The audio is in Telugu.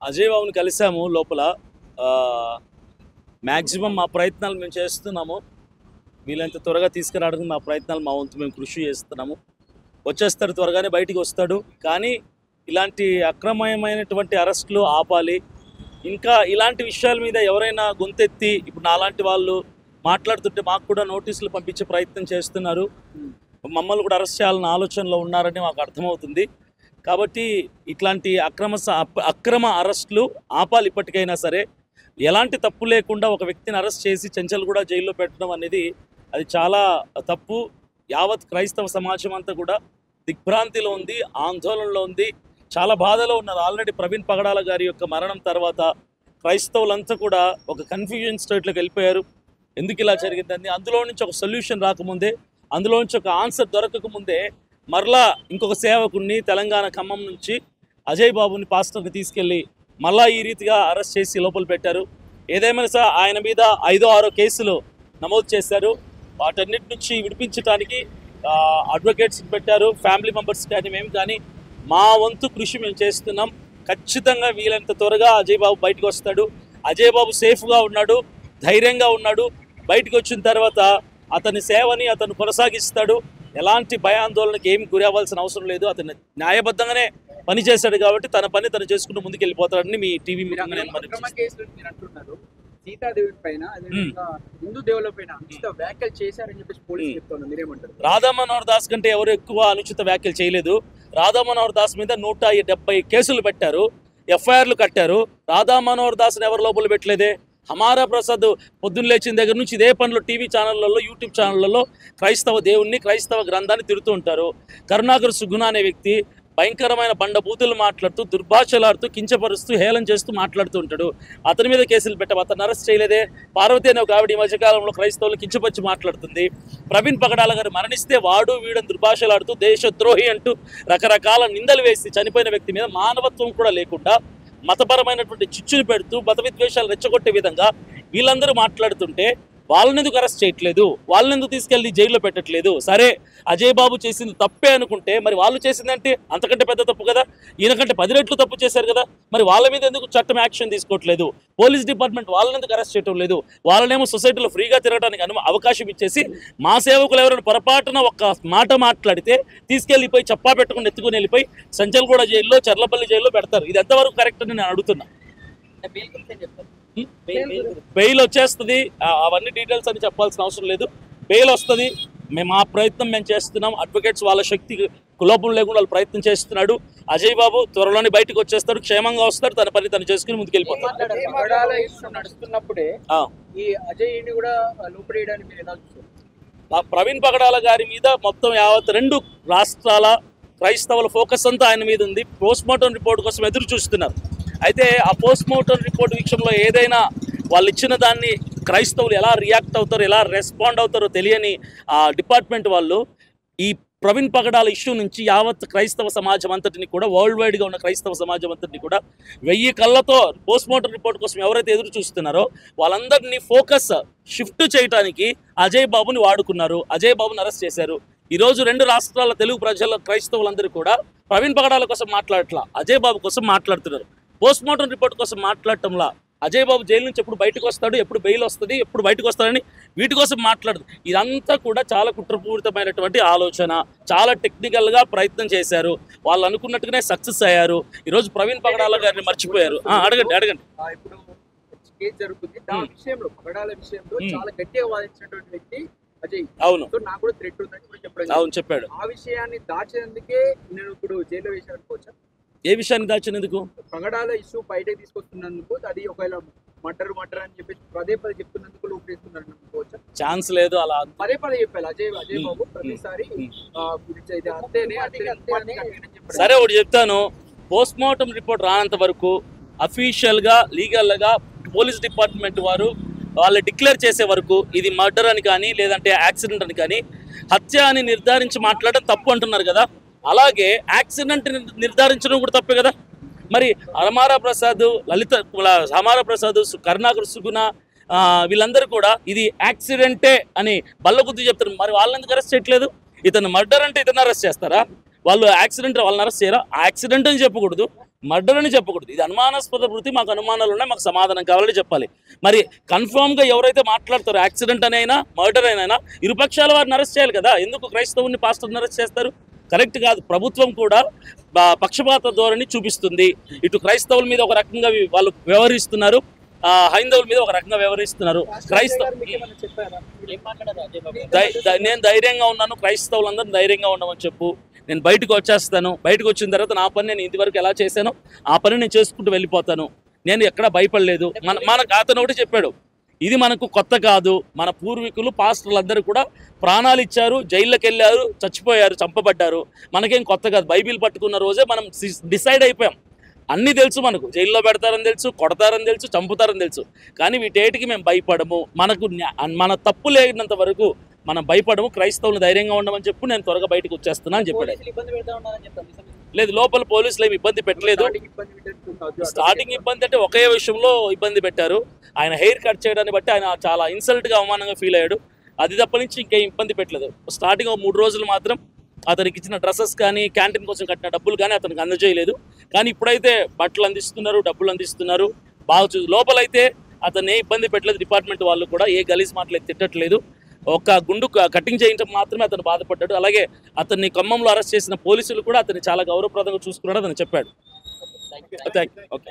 అజయ్ బాబుని కలిసాము లోపల. మ్యాక్సిమం మా ప్రయత్నాలు మేము చేస్తున్నాము. వీళ్ళంత త్వరగా తీసుకురావడానికి మా ప్రయత్నాలు మా వంతు మేము కృషి చేస్తున్నాము. వచ్చేస్తాడు, త్వరగానే బయటికి వస్తాడు. కానీ ఇలాంటి అక్రమమైనటువంటి అరెస్టులు ఆపాలి. ఇంకా ఇలాంటి విషయాల మీద ఎవరైనా గొంతెత్తి ఇప్పుడు నాలాంటి వాళ్ళు మాట్లాడుతుంటే మాకు కూడా నోటీసులు పంపించే ప్రయత్నం చేస్తున్నారు. మమ్మల్ని కూడా అరెస్ట్ చేయాలన్న ఆలోచనలో ఉన్నారని మాకు అర్థమవుతుంది. కాబట్టి ఇట్లాంటి అక్రమ అరెస్టులు ఆపాలి. ఇప్పటికైనా సరే ఎలాంటి తప్పు లేకుండా ఒక వ్యక్తిని అరెస్ట్ చేసి చెంచల్గూడ జైల్లో పెట్టడం అనేది అది చాలా తప్పు. యావత్ క్రైస్తవ సమాజం అంతా కూడా దిగ్భ్రాంతిలో ఉంది, ఆందోళనలో ఉంది, చాలా బాధలో ఉన్నారు. ఆల్రెడీ ప్రవీణ్ పగడాల గారి యొక్క మరణం తర్వాత క్రైస్తవులంతా కూడా ఒక కన్ఫ్యూజన్ స్టేట్లోకి వెళ్ళిపోయారు. ఎందుకు ఇలా జరిగిందని, అందులో నుంచి ఒక సొల్యూషన్ రాకముందే, అందులో నుంచి ఒక ఆన్సర్ దొరకకముందే మరలా ఇంకొక సేవకుడిని తెలంగాణ ఖమ్మం నుంచి అజయ్ బాబుని పాస్టర్ని తీసుకెళ్ళి మళ్ళా ఈ రీతిగా అరెస్ట్ చేసి లోపల పెట్టారు. ఏదేమైనా సార్ ఆయన మీద 5-6 కేసులు నమోదు చేశారు. వాటన్నిటి నుంచి విడిపించడానికి అడ్వకేట్స్ పెట్టారు. ఫ్యామిలీ మెంబర్స్ కానీ మేము కానీ మా వంతు కృషి మేము చేస్తున్నాం. ఖచ్చితంగా వీలైనంత త్వరగా అజయ్ బాబు బయటకు వస్తాడు. అజయ్ బాబు సేఫ్గా ఉన్నాడు, ధైర్యంగా ఉన్నాడు. బయటకు వచ్చిన తర్వాత అతని సేవని అతను కొనసాగిస్తాడు. ఎలాంటి భయాందోళనకి ఏమి గురి అవ్వాల్సిన అవసరం లేదు. అతను న్యాయబద్ధంగానే పనిచేశాడు కాబట్టి తన పని తను చేసుకుంటూ ముందుకు వెళ్ళిపోతాడని మీ టీవీ సీతాదేవి పైన హిందూ దేవుల పైన అనుచిత వ్యాఖ్యలు చేశారని చెప్పేసి పోలీసులు చెప్తున్నారు. మీరేమంటారు? రాధా మనోహర్ దాస్ కంటే ఎవరు ఎక్కువ అనుచిత వ్యాఖ్యలు చేయలేదు. రాధా మనోహర్ దాస్ మీద 170 కేసులు పెట్టారు, ఎఫ్ఐఆర్లు కట్టారు. రాధా మనోహర్ దాస్ని ఎవరు లోపల పెట్టలేదే. హమారా ప్రసాద్ పొద్దున్న లేచిన దగ్గర నుంచి ఇదే పనులు టీవీ ఛానళ్లలో, యూట్యూబ్ ఛానళ్లలో క్రైస్తవ దేవుణ్ణి, క్రైస్తవ గ్రంథాన్ని తిడుతూ ఉంటారు. కరుణాకర్ సుగుణ అనే వ్యక్తి భయంకరమైన బూతులు మాట్లాడుతూ, దుర్భాషలాడుతూ, కించపరుస్తూ, హేళన చేస్తూ మాట్లాడుతూ ఉంటాడు. అతని మీద కేసులు పెట్టాం, అతను అరెస్ట్ చేయలేదే. పార్వతి అనే ఒక ఆవిడ ఈ మధ్యకాలంలో క్రైస్తవులు కించపరిచి మాట్లాడుతుంది. ప్రవీణ్ పగడాల గారు మరణిస్తే వాడు వీడని దుర్భాషలాడుతూ, దేశద్రోహి అంటూ రకరకాల నిందలు వేసి చనిపోయిన వ్యక్తి మీద మానవత్వం కూడా లేకుండా మతపరమైనటువంటి చిచ్చులు పెడుతూ మత విద్వేషాలు రెచ్చగొట్టే విధంగా వీళ్ళందరూ మాట్లాడుతుంటే వాళ్ళని ఎందుకు అరెస్ట్ చేయట్లేదు, వాళ్ళని ఎందుకు తీసుకెళ్ళి జైల్లో పెట్టట్లేదు? సరే అజయ్ బాబు చేసింది తప్పే అనుకుంటే మరి వాళ్ళు చేసిందంటే అంతకంటే పెద్ద తప్పు కదా. ఈయనకంటే 10 రెట్లు తప్పు చేశారు కదా. మరి వాళ్ళ మీద ఎందుకు చట్టం యాక్షన్ తీసుకోవట్లేదు? పోలీస్ డిపార్ట్మెంట్ వాళ్ళని ఎందుకు అరెస్ట్ చేయడం లేదు? వాళ్ళనేమో సొసైటీలో ఫ్రీగా తిరగడానికి అవకాశం ఇచ్చేసి మా సేవకులు ఎవరైనా పొరపాటున ఒక్క మాట మాట్లాడితే తీసుకెళ్ళిపోయి చప్పా పెట్టుకుని ఎత్తుకుని వెళ్ళిపోయి సంచల్గూడ జైల్లో, చర్లపల్లి జైల్లో పెడతారు. ఇది ఎంతవరకు కరెక్ట్ అని నేను అడుగుతున్నా. బెయిల్ వచ్చేస్తుంది. అవన్నీ డీటెయిల్స్ అని చెప్పాల్సిన అవసరం లేదు. బెయిల్ వస్తుంది. మేము ఆ ప్రయత్నం మేము చేస్తున్నాం. అడ్వకేట్స్ వాళ్ళ శక్తి కులోపం లేకుండా వాళ్ళు ప్రయత్నం చేస్తున్నాడు. అజయ్ బాబు త్వరలోనే బయటకు వచ్చేస్తాడు, క్షేమంగా వస్తాడు, తన పని తను చేసుకుని ముందుకెళ్ళిపోతాడు. ప్రవీణ్ పగడాల గారి మీద మొత్తం యావత్ 2 రాష్ట్రాల క్రైస్తవుల ఫోకస్ అంతా ఆయన మీద ఉంది. పోస్ట్మార్టం రిపోర్ట్ కోసం ఎదురు చూస్తున్నారు. అయితే ఆ పోస్ట్మార్టం రిపోర్ట్ విషయంలో ఏదైనా వాళ్ళు ఇచ్చిన దాన్ని క్రైస్తవులు ఎలా రియాక్ట్ అవుతారో, ఎలా రెస్పాండ్ అవుతారో తెలియని ఆ డిపార్ట్మెంట్ వాళ్ళు ఈ ప్రవీణ్ పగడాల ఇష్యూ నుంచి యావత్ క్రైస్తవ సమాజం అంతటిని కూడా, వరల్డ్ వైడ్గా ఉన్న క్రైస్తవ సమాజం అంతటిని కూడా 1000 కళ్ళతో పోస్ట్మార్టం రిపోర్ట్ కోసం ఎవరైతే ఎదురు చూస్తున్నారో వాళ్ళందరినీ ఫోకస్ షిఫ్ట్ చేయడానికి అజయ్ బాబుని వాడుకున్నారు. అజయ్ బాబుని అరెస్ట్ చేశారు. ఈరోజు 2 రాష్ట్రాల తెలుగు ప్రజల క్రైస్తవులందరూ కూడా ప్రవీణ్ పగడాల కోసం మాట్లాడట్లా, అజయ్ బాబు కోసం మాట్లాడుతున్నారు. పోస్ట్మార్టం రిపోర్ట్ కోసం మాట్లాడటంలా అజయ్ బాబు జైలు నుంచి ఎప్పుడు బయటకు వస్తాడు, ఎప్పుడు బెయిల్ వస్తుంది, ఎప్పుడు బయటకు వస్తాడని వీటి కోసం మాట్లాడదు. ఇదంతా కూడా చాలా కుట్రపూరితమైనటువంటి ఆలోచన. చాలా టెక్నికల్గా ప్రయత్నం చేశారు. వాళ్ళు అనుకున్నట్టుగానే సక్సెస్ అయ్యారు. ఈరోజు ప్రవీణ్ పగడాల గారిని మర్చిపోయారు. అడగండి. ఇప్పుడు కేసు జరుగుతుంది, దాని విషయంలో పగడాల విషయంలో చాలా గట్టిగా వాదించినటువంటి వ్యక్తి అజయ్. అవును, నాకు కూడా థ్రెట్ ఉందని కూడా చెప్పడం. అవును చెప్పాడు. ఆ విషయాన్ని దాచేందుకే నేను ఇప్పుడు జైల్లో వేసాను అనుకోవచ్చా? ఏ విషయాన్ని దాచినందుకు? పగడాల ఇష్యూ బయటకు తీసుకొస్తున్నందుకు, అది ఒకవేళ మర్డర్ అని చెప్పేసి పదే చెప్తున్నందుకు లోపేస్తున్నారు అనుకోవచ్చా? ఛాన్స్ లేదు. అలా పదే చెప్పాలి అజయ్ బాబు ప్రతిసారి సరే ఒకటి చెప్తాను. పోస్ట్మార్టం రిపోర్ట్ రానంత వరకు అఫీషియల్గా, లీగల్గా పోలీస్ డిపార్ట్మెంట్ వారు వాళ్ళు డిక్లేర్ చేసే వరకు ఇది మర్డర్ అని కానీ లేదంటే యాక్సిడెంట్ అని కానీ, హత్య అని నిర్ధారించి మాట్లాడడం తప్పు అంటున్నారు కదా. అలాగే యాక్సిడెంట్ నిర్ధారించడం కూడా తప్పే కదా. మరి హమారా ప్రసాద్, హమారా ప్రసాద్, కరుణాకర్ సుగుణ వీళ్ళందరూ కూడా ఇది యాక్సిడెంటే అని బల్లగుద్ది చెప్తారు. మరి వాళ్ళని ఎందుకు అరెస్ట్ చేయట్లేదు? ఇతను మర్డర్ అంటే ఇతను అరెస్ట్ చేస్తారా? వాళ్ళు యాక్సిడెంట్ వాళ్ళని అరెస్ట్ చేయరా? యాక్సిడెంట్ అని చెప్పకూడదు, మర్డర్ అని చెప్పకూడదు. ఇది అనుమానాస్పద వృత్తి, మాకు అనుమానాలు ఉన్నాయి, మాకు సమాధానం కావాలని చెప్పాలి. మరి కన్ఫామ్గా ఎవరైతే మాట్లాడతారో యాక్సిడెంట్ అయినా మర్డర్ అయినా ఇరుపక్షాల వారిని అరెస్ట్ చేయాలి కదా. ఎందుకు క్రైస్తవుని పాస్టర్ని అరెస్ట్ చేస్తారు? కరెక్ట్ కాదు. ప్రభుత్వం కూడా పక్షపాత ధోరణి చూపిస్తుంది. ఇటు క్రైస్తవుల మీద ఒక రకంగా వాళ్ళు వ్యవహరిస్తున్నారు, హైందవుల మీద ఒక రకంగా వ్యవహరిస్తున్నారు. నేను ధైర్యంగా ఉన్నాను, క్రైస్తవులందరూ ధైర్యంగా ఉండమని చెప్పు. నేను బయటకు వచ్చేస్తాను. బయటకు వచ్చిన తర్వాత నా పని నేను ఇంతవరకు ఎలా చేశానో ఆ పని నేను చేసుకుంటూ వెళ్ళిపోతాను. నేను ఎక్కడ భయపడలేదు. మనకు అతను ఒకటి చెప్పాడు, ఇది మనకు కొత్త కాదు. మన పూర్వీకులు పాస్టర్లందరూ కూడా ప్రాణాలు ఇచ్చారు, జైల్లోకి వెళ్ళారు, చచ్చిపోయారు, చంపబడ్డారు. మనకేం కొత్త కాదు. బైబిల్ పట్టుకున్న రోజే మనం డిసైడ్ అయిపోయాం. అన్నీ తెలుసు మనకు. జైల్లో పెడతారని తెలుసు, కొడతారని తెలుసు, చంపుతారని తెలుసు. కానీ వీటేటికి మేము భయపడము. మన తప్పు లేనంత వరకు మనం భయపడము. క్రైస్తవులు ధైర్యంగా ఉండమని చెప్పు. నేను త్వరగా బయటకు వచ్చేస్తున్నా అని చెప్పాడు. లేదు, లోపల పోలీసులు ఏమి ఇబ్బంది పెట్టలేదు. స్టార్టింగ్ ఇబ్బంది అంటే ఒకే విషయంలో ఇబ్బంది పెట్టారు. ఆయన హెయిర్ కట్ చేయడాన్ని బట్టి ఆయన చాలా ఇన్సల్ట్గా అవమానంగా ఫీల్ అయ్యాడు. అది తప్ప నుంచి ఇంకేం ఇబ్బంది పెట్టలేదు. స్టార్టింగ్ 3 రోజులు మాత్రం అతనికి ఇచ్చిన డ్రెస్సెస్ కానీ క్యాంటీన్ కోసం కట్టిన డబ్బులు కానీ అతనికి అందజేయలేదు. కానీ ఇప్పుడైతే బట్టలు అందిస్తున్నారు, డబ్బులు అందిస్తున్నారు. బాగా లోపలైతే అతన్ని ఇబ్బంది పెట్టలేదు. డిపార్ట్మెంట్ వాళ్ళు కూడా ఏ గలీజ్ మాటలు తిట్టట్లేదు. ఒక గుండు కటింగ్ చేయించడం మాత్రమే అతను బాధపడ్డాడు. అలాగే అతన్ని ఖమ్మంలో అరెస్ట్ చేసిన పోలీసులు కూడా అతన్ని చాలా గౌరవప్రదంగా చూసుకున్నాడు అతను చెప్పాడు. ఓకే.